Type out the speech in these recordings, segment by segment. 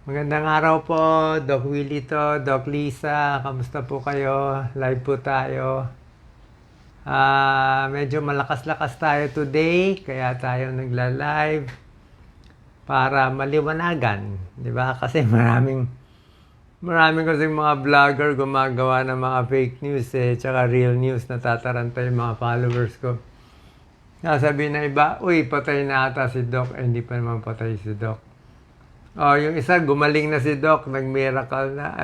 Magandang araw po, Doc Willie to, Doc Lisa, kamusta po kayo? Live po tayo. Medyo malakas-lakas tayo today, kaya tayo nagla-live para maliwanagan, di ba? Kasi maraming kasi mga vlogger gumagawa ng mga fake news tsaka real news, natataranta yung mga followers ko. Sasabihin na iba, uy, patay na ata si Doc, hindi pa naman patay si Doc. Oh, yung isa, gumaling na si Doc, nag-miracle na. Ay,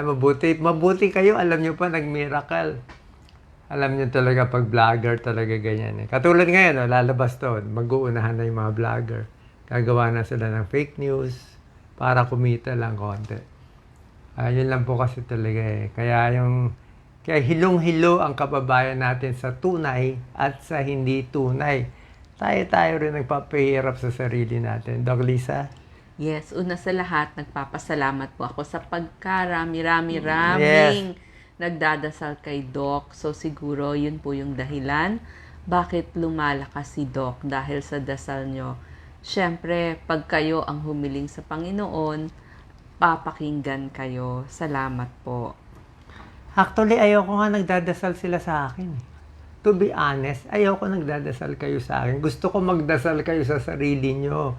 mabuti kayo, alam nyo pa, nag-miracle. Alam nyo talaga, pag vlogger talaga ganyan. Katulad ngayon, lalabas to, mag-uunahan na yung mga vlogger. Gagawa na sila ng fake news para kumita lang konti. Yun lang po kasi talaga . Kaya hilong-hilo ang kababayan natin sa tunay at sa hindi tunay. Tayo rin nagpapahirap sa sarili natin. Doc Lisa? Yes, una sa lahat, nagpapasalamat po ako sa pagkarami-raming nagdadasal kay Doc. So siguro yun po yung dahilan bakit lumalakas si Doc dahil sa dasal nyo. Siyempre, pag kayo ang humiling sa Panginoon, papakinggan kayo. Salamat po. Actually, ayoko nga nagdadasal sila sa akin. To be honest, ayoko nagdadasal kayo sa akin. Gusto ko magdasal kayo sa sarili nyo.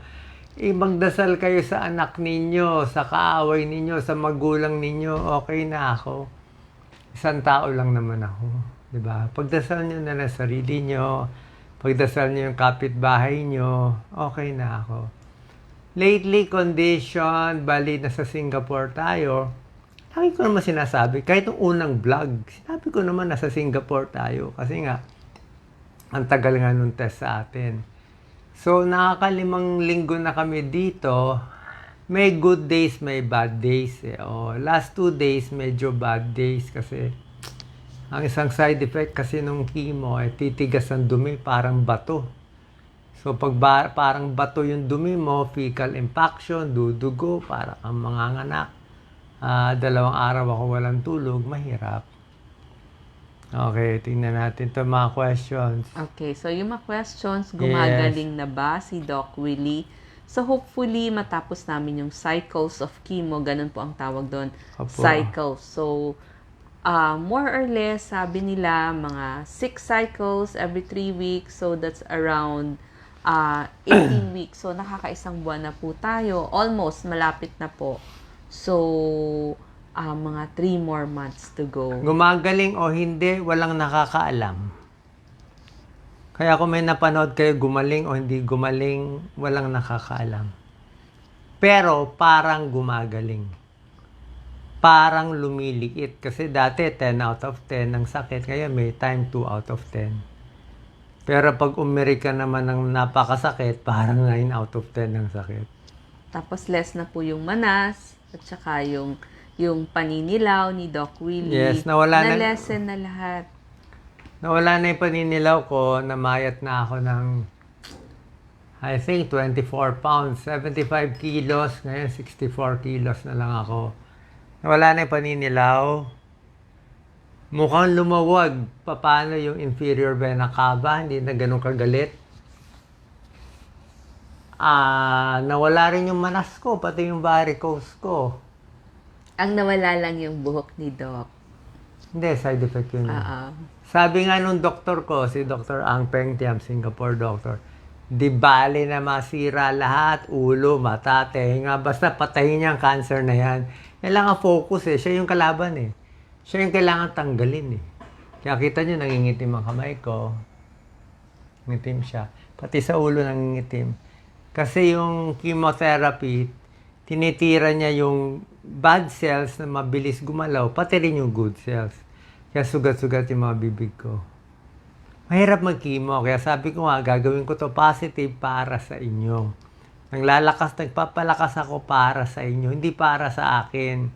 Magdasal kayo sa anak ninyo, sa kaaway ninyo, sa magulang ninyo, okay na ako. Isang tao lang naman ako, di ba? Pagdasal nyo na lang sarili nyo, pagdasal nyo yung kapitbahay nyo, okay na ako. Lately, condition, bali na sa Singapore tayo, lagi ko naman sinasabi, kahit yung unang vlog, sinabi ko naman nasa Singapore tayo, kasi nga, ang tagal nga nung test sa atin. So, nakakalimang linggo na kami dito. May good days, may bad days. Last 2 days, medyo bad days kasi ang isang side effect kasi nung chemo titigas ang dumi, parang bato. So, pag parang bato yung dumi mo, fecal impaction, dudugo, para kang manganganak. 2 araw ako walang tulog, mahirap. Okay, tingnan natin itong mga questions. Okay, so yung mga questions, gumagaling na ba si Doc Willie? So hopefully, matapos namin yung cycles of chemo, ganun po ang tawag doon, cycles. So, more or less, sabi nila, mga 6 cycles every 3 weeks. So, that's around 18 weeks. So, nakakaisang buwan na po tayo. Almost, malapit na po. So, mga 3 more months to go. Gumagaling o hindi, walang nakakaalam. Kaya kung may napanood kayo, gumaling o hindi gumaling, walang nakakaalam. Pero parang gumagaling. Parang lumiliit. Kasi dati 10 out of 10 ang sakit. Kaya may time 2 out of 10. Pero pag umiri ka naman ng napakasakit, parang 9 out of 10 ang sakit. Tapos less na po yung manas at saka yung paninilaw ni Doc Willie. Yes, na-lessen na lahat. Nawala na yung paninilaw ko, namayat na ako ng, I think, 24 pounds, 75 kilos, ngayon 64 kilos na lang ako. Nawala na yung paninilaw. Mukhang lumawag. Paano yung inferior vena cava, hindi na ganun kagalit. Nawala rin yung manas ko, pati yung varicose ko. Ang nawala lang yung buhok ni Doc. Hindi, side effect yun. Sabi nga nung doktor ko, si Dr. Ang Peng Tiam, Singapore doctor, di bali na masira lahat, ulo, mata, tenga, basta patayin niya ang cancer na yan. Kailangan focus siya yung kalaban Siya yung kailangan tanggalin Kaya kita niyo, nangingitim ang kamay ko. Ngitim siya. Pati sa ulo nangingitim. Kasi yung chemotherapy, tinitira niya yung bad cells na mabilis gumalaw, pati rin yung good cells. Kaya sugat-sugat yung mga bibig ko. Mahirap mag-chemo, kaya sabi ko nga, gagawin ko to positive para sa inyo. Nagpapalakas ako para sa inyo, hindi para sa akin.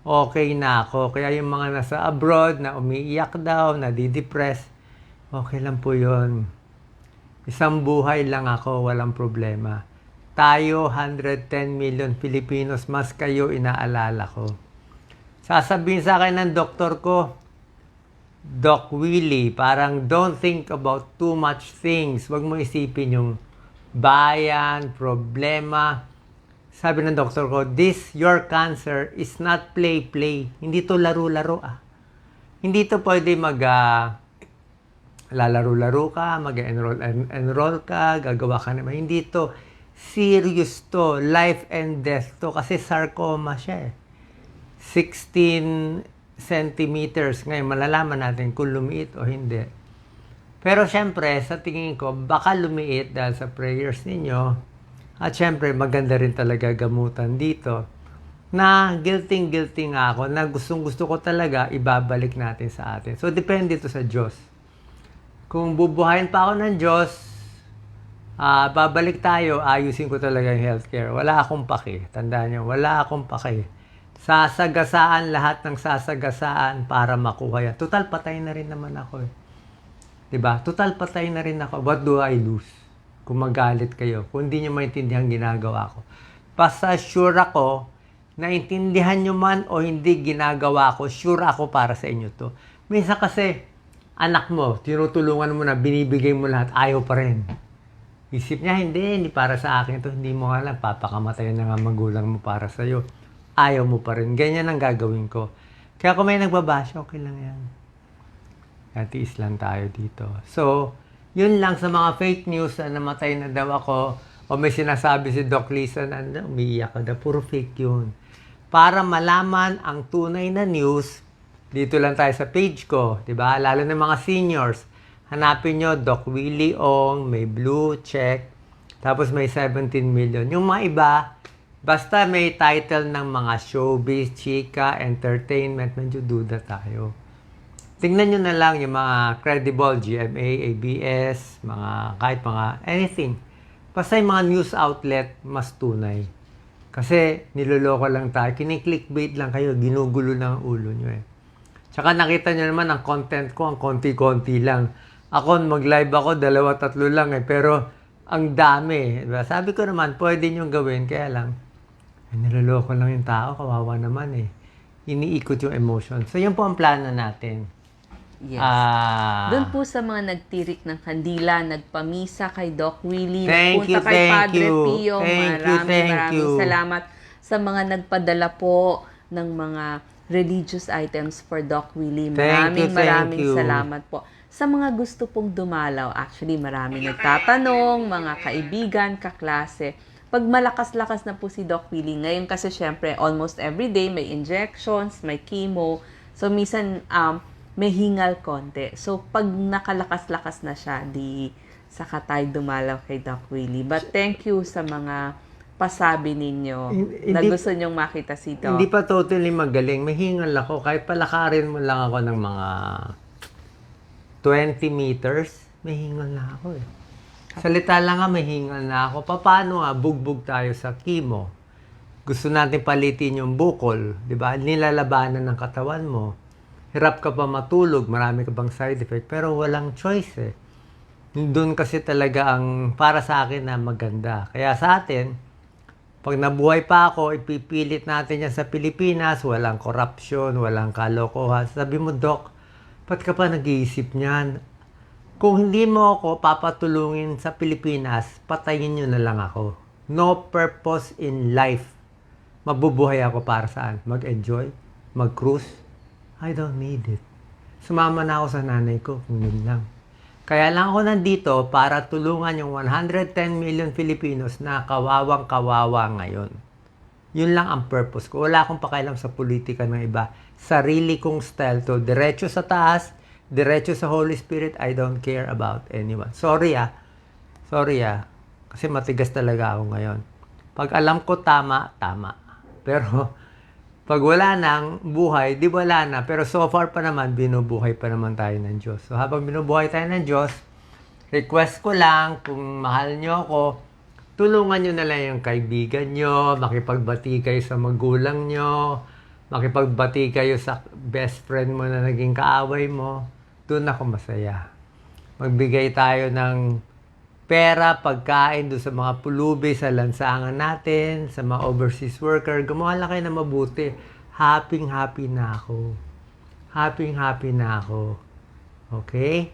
Okay na ako. Kaya yung mga nasa abroad, na umiiyak daw, nadidepress, okay lang po yun. Isang buhay lang ako, walang problema. Tayo, 110 million Filipinos, mas kayo inaalala ko. Sasabihin sa akin ng doktor ko, Doc Willie, parang don't think about too much things. Huwag mo isipin yung bayan, problema. Sabi ng doktor ko, your cancer is not play-play. Hindi to laro-laro Hindi to pwede lalaro-laro ka, mag-enroll ka, gagawa ka naman. Hindi to. Serious to. Life and death to. Kasi sarcoma siya 16 centimeters. Ngayon, malalaman natin kung lumiit o hindi. Pero syempre, sa tingin ko, baka lumiit dahil sa prayers ninyo. At syempre, maganda rin talaga gamutan dito. Na guilty nga ako, na gustong-gusto ko talaga, ibabalik natin sa atin. So, depende ito sa Diyos. Kung bubuhayin pa ako ng Diyos, babalik tayo, ayusin ko talaga yung healthcare. Wala akong paki. Tandaan niyo, wala akong paki. Sasagasaan lahat ng sasagasaan para makuha yan. Total, patay na rin naman ako Diba? Total, patay na rin ako. What do I lose? Kung magalit kayo. Kung hindi nyo maintindihan ginagawa ko. Basta sure ako, naintindihan nyo man o hindi ginagawa ko, sure ako para sa inyo to. Minsan kasi, anak mo, tinutulungan mo na, binibigay mo lahat, ayaw pa rin. Isip niya, hindi para sa akin to. Hindi mo alam, papakamatay na nga magulang mo para sa'yo. Ayaw mo pa rin. Ganyan ang gagawin ko. Kaya kung may nagbabasya, okay lang yan. Tiis lang tayo dito. So, yun lang sa mga fake news na namatay na daw ako o may sinasabi si Doc Lisa na umiiyak ka daw. Puro fake yun. Para malaman ang tunay na news, dito lang tayo sa page ko. Diba? Lalo na mga seniors. Hanapin nyo, Doc Willie Ong, may blue check, tapos may 17 million. Yung mga iba, basta may title ng mga showbiz, chika, entertainment, medyo duda tayo. Tingnan nyo na lang yung mga credible, GMA, ABS, kahit mga anything. Basta yung mga news outlet, mas tunay. Kasi niloloko lang tayo. Kini-clickbait lang kayo, ginugulo lang ang ulo nyo Tsaka nakita nyo naman ang content ko, ang konti-konti lang. Ako, mag-live ako, 2-3 lang pero ang dami. Diba? Sabi ko naman, pwede nyo gawin, kaya lang, niloloko lang yung tao, kawawa naman Iniikot yung emotion. So, yun po ang plano natin. Yes. Doon po sa mga nagtirik ng kandila, nagpamisa kay Doc Willie, punta kay Padre Pio, maraming salamat sa mga nagpadala po ng mga religious items for Doc Willie. Maraming salamat po. Sa mga gusto pong dumalaw, actually maraming nagtatanong, mga kaibigan, kaklase, pag malakas-lakas na po si Doc Willie, ngayon kasi syempre almost every day may injections, may chemo, so minsan may hingal konti. So, pag nakalakas-lakas na siya, di saka tayo dumalaw kay Doc Willie. But thank you sa mga pasabi ninyo na gusto nyong makita si Doc. Hindi pa totally magaling. May hingal ako. Kahit palakarin mo lang ako ng mga 20 meters, may hingal na ako Salita lang nga, may hingal na ako. Paano nga, bugbog tayo sa chemo? Gusto natin palitin yung bukol. Diba? Nilalabanan ng katawan mo. Hirap ka pa matulog, marami ka bang side effect, pero walang choice Doon kasi talaga ang para sa akin na maganda. Kaya sa atin, pag nabuhay pa ako, ipipilit natin yan sa Pilipinas, walang corruption, walang kalokohan. Sabi mo, Doc, ba't ka pa nag-iisip niyan? Kung hindi mo ako papatulungin sa Pilipinas, patayin nyo na lang ako. No purpose in life. Mabubuhay ako para saan? Mag-enjoy? Mag-cruise? I don't need it. Sumama na ako sa nanay ko kung yun lang. Kaya lang ako nandito para tulungan yung 110 million Filipinos na kawawang-kawawa ngayon. Yun lang ang purpose ko. Wala akong pakialam sa politika ng iba. Sarili kong style to. Diretso sa taas, diretso sa Holy Spirit. I don't care about anyone. Sorry Kasi matigas talaga ako ngayon. Pag alam ko tama, tama. Pero pag wala nang buhay, di wala na. Pero so far pa naman, binubuhay pa naman tayo ng Diyos. So habang binubuhay tayo ng Diyos, request ko lang, kung mahal nyo ako, tulungan nyo na lang yung kaibigan nyo, makipagbati kayo sa magulang nyo, makipagbati kayo sa best friend mo na naging kaaway mo. Doon ako masaya. Magbigay tayo ng pera, pagkain doon sa mga pulubi, sa lansangan natin, sa mga overseas worker. Gumawa lang kayo na mabuti. Happy na ako. Happy na ako. Okay?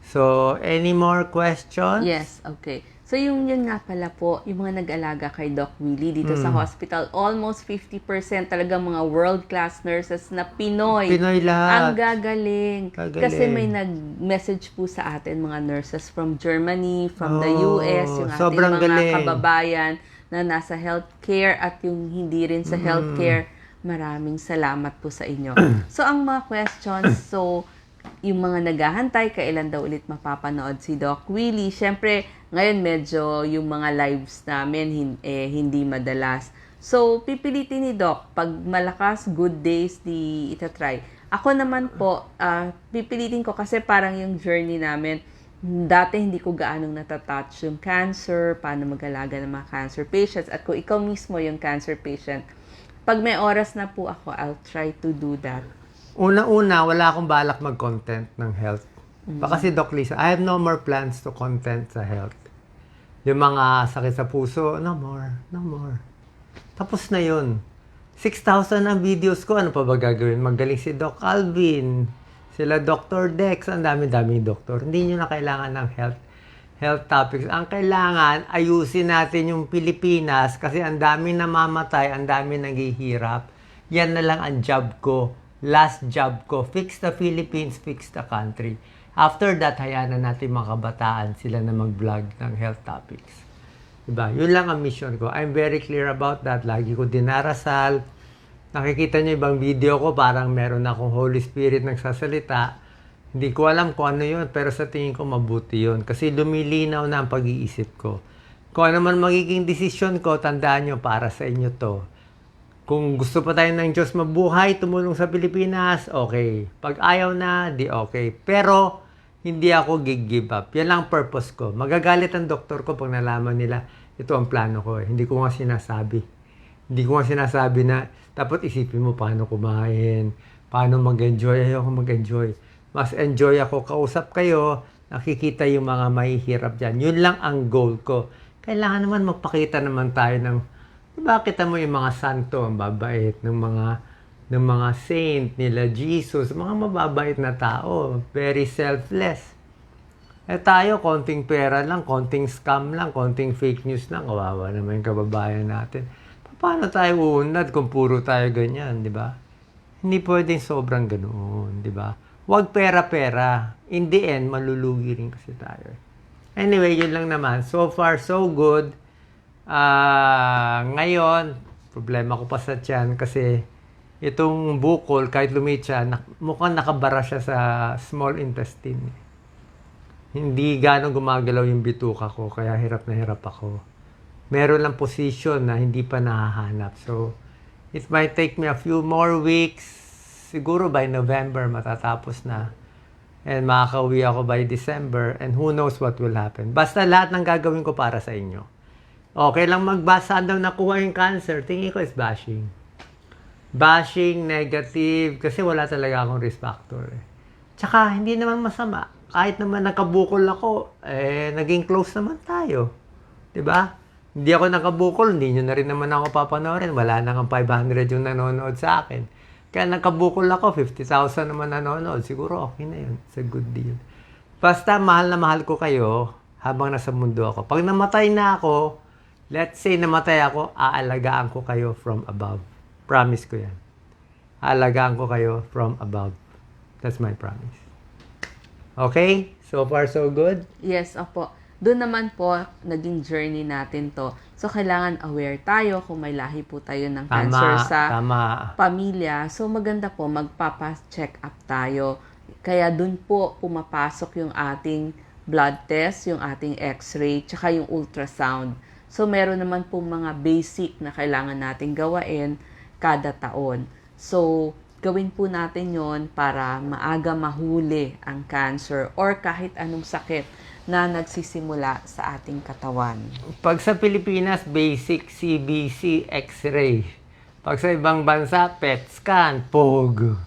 So, any more questions? Yes, okay. So, yun nga pala po, yung mga nag-alaga kay Doc Willie dito sa hospital, almost 50% talaga mga world-class nurses na Pinoy. Pinoy Ang lahat. gagaling. Gagaling. Kasi may nag-message po sa atin mga nurses from Germany, from the US, yung ating sobrang mga galing. kababayan na nasa healthcare at yung hindi rin sa healthcare. Maraming salamat po sa inyo. So, ang mga questions, yung mga naghahantay, kailan daw ulit mapapanood si Doc Willie. Siyempre, ngayon medyo yung mga lives namin hindi madalas. So, pipilitin ni Doc, pag malakas, good days, di itatry. Ako naman po, pipilitin ko kasi parang yung journey namin, dati hindi ko gaanong natatouch yung cancer, paano mag-alaga ng mga cancer patients. At kung ikaw mismo yung cancer patient, pag may oras na po ako, I'll try to do that. Una-una, wala akong balak mag-content ng health. Baka si Doc Lisa, I have no more plans to content sa health. Yung mga sakit sa puso, no more, no more. Tapos na yun. 6,000 ang videos ko, ano pa ba gagawin? Magaling si Doc Alvin, sila Dr. Dex, ang dami-daming doktor. Hindi nyo na kailangan ng health topics. Ang kailangan, ayusin natin yung Pilipinas kasi ang dami namamatay, ang dami naghihirap. Yan na lang ang job ko. Last job ko, fix the Philippines, fix the country. After that, hayaan na natin mga kabataan sila na mag-vlog ng health topics. Diba? Yun lang ang mission ko. I'm very clear about that. Lagi ko dinarasal. Nakikita niyo ibang video ko, parang meron akong Holy Spirit nagsasalita. Hindi ko alam kung ano yun, pero sa tingin ko mabuti yun. Kasi lumilinaw na ang pag-iisip ko. Kung ano man magiging desisyon ko, tandaan nyo, para sa inyo to. Kung gusto pa tayo ng Diyos mabuhay, tumulong sa Pilipinas, okay. Pag ayaw na, di okay. Pero, hindi ako give up. Yan lang ang purpose ko. Magagalit ang doktor ko pag nalaman nila, ito ang plano ko. Hindi ko nga sinasabi. Hindi ko nga sinasabi na, dapat isipin mo paano kumain, paano mag-enjoy. Ayoko mag-enjoy. Mas enjoy ako, kausap kayo, nakikita yung mga mahihirap dyan. Yun lang ang goal ko. Kailangan naman magpakita naman tayo ng, diba, kita mo yung mga santo, ang babait ng mga saint nila, Jesus, mga mababait na tao, very selfless. Eh tayo, konting pera lang, konting scam lang, konting fake news lang, kawawa naman yung kababayan natin. Paano tayo uunlad kung puro tayo ganyan, di ba? Hindi pwedeng sobrang ganoon, di ba? Huwag pera-pera. In the end, malulugi rin kasi tayo. Anyway, yun lang naman. So far, so good. Ngayon, problema ko pa sa tiyan kasi itong bukol, kahit lumitsa, mukhang nakabara siya sa small intestine. Hindi ganong gumagalaw yung bituka ko, kaya hirap na hirap ako. Meron lang position na hindi pa nahahanap. So, it might take me a few more weeks. Siguro by November matatapos na. And makakauwi ako by December. And who knows what will happen. Basta lahat ng gagawin ko para sa inyo. Okay lang magbasa daw nakuha yung cancer. Tingin ko is bashing. Bashing, negative. Kasi wala talaga akong risk factor. Tsaka, hindi naman masama. Kahit naman nakabukol ako, naging close naman tayo. Diba? Hindi ako nakabukol, hindi nyo na rin naman ako papanoorin. Wala na nga 500 yung nanonood sa akin. Kaya nakabukol ako, 50,000 naman nanonood. Siguro okay na yun. It's a good deal. Basta mahal na mahal ko kayo habang nasa mundo ako. Pag namatay na ako, let's say namatay ako, aalagaan ko kayo from above. Promise ko yan. Aalagaan ko kayo from above. That's my promise. Okay? So far, so good? Yes, opo. Doon naman po, naging journey natin to. So, kailangan aware tayo kung may lahi po tayo ng cancer sa pamilya. So, maganda po, magpapa-check up tayo. Kaya doon po pumapasok yung ating blood test, yung ating x-ray, tsaka yung ultrasound. So, meron naman po mga basic na kailangan natin gawain kada taon. So, gawin po natin yon para maaga mahuli ang cancer or kahit anong sakit na nagsisimula sa ating katawan. Pag sa Pilipinas, basic CBC X-ray. Pag sa ibang bansa, PET scan, POG.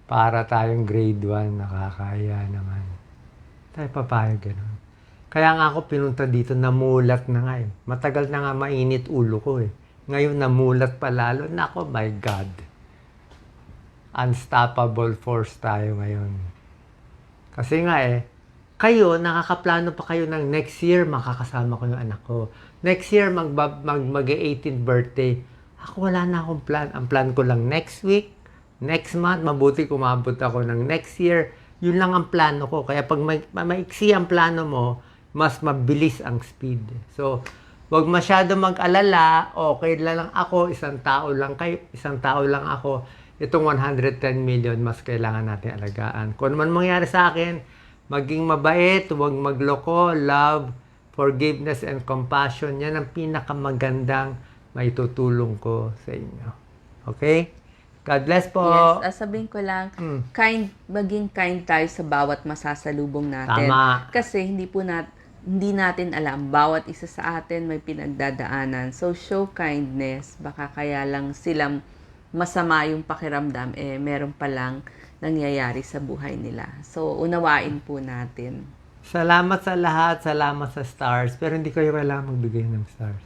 Para tayong grade 1, nakakaya naman. Tayo papayag ganun. Kaya nga ako pinunta dito, namulat na nga eh. Matagal na nga mainit ulo ko eh. Ngayon namulat pa lalo. Nako, my God. Unstoppable force tayo ngayon. Kasi nga kayo, nakakaplano pa kayo ng next year, makakasama ko yung anak ko. Next year, mag-18th birthday. Ako, wala na akong plan. Ang plan ko lang next week, next month, mabuti kumabot ako ng next year. Yun lang ang plano ko. Kaya pag maiksi ang plano mo, mas mabilis ang speed. So, wag masyado mag-alala. Okay lang ako, isang tao lang ako. Itong 110 million, mas kailangan natin alagaan. Kung ano man mangyari sa akin, maging mabait, huwag magloko, love, forgiveness, and compassion. Yan ang pinakamagandang maitutulong ko sa inyo. Okay? God bless po. Yes, sabihin ko lang, maging kind tayo sa bawat masasalubong natin. Tama. Kasi hindi natin alam, bawat isa sa atin may pinagdadaanan. So, show kindness. Baka kaya lang silang masama yung pakiramdam, meron palang nangyayari sa buhay nila. So, unawain po natin. Salamat sa lahat, salamat sa stars, pero hindi kayo kailangan magbigay ng stars.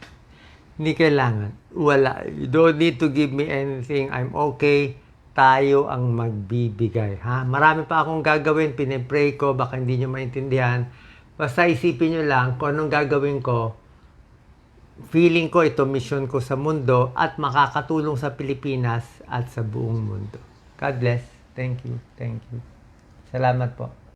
Hindi kailangan. Wala. You don't need to give me anything. I'm okay. Tayo ang magbibigay. Ha? Marami pa akong gagawin. Pinipray ko. Baka hindi nyo maintindihan. Basta isipin nyo lang kung anong gagawin ko. Feeling ko ito mission ko sa mundo at makakatulong sa Pilipinas at sa buong mundo. God bless. Thank you. Thank you. Salamat po.